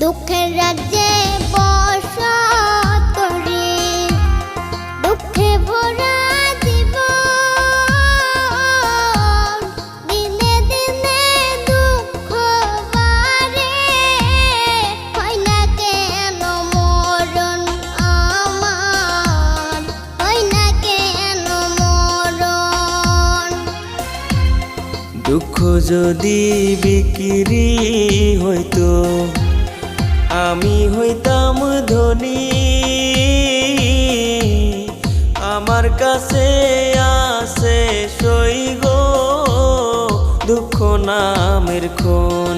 দুঃখের রাজ্যে বসত রে, দুঃখে ভরা জীবন, দিনে দিনে দুঃখ বাড়ে, হয় না কেন মরণ আমার, হয় না কেন মরণ। দুঃখ যদি বিক্রি হইতো আমি হইতাম ধনী, আমার কাছে আছে সই গো দুঃখ নামের খনি।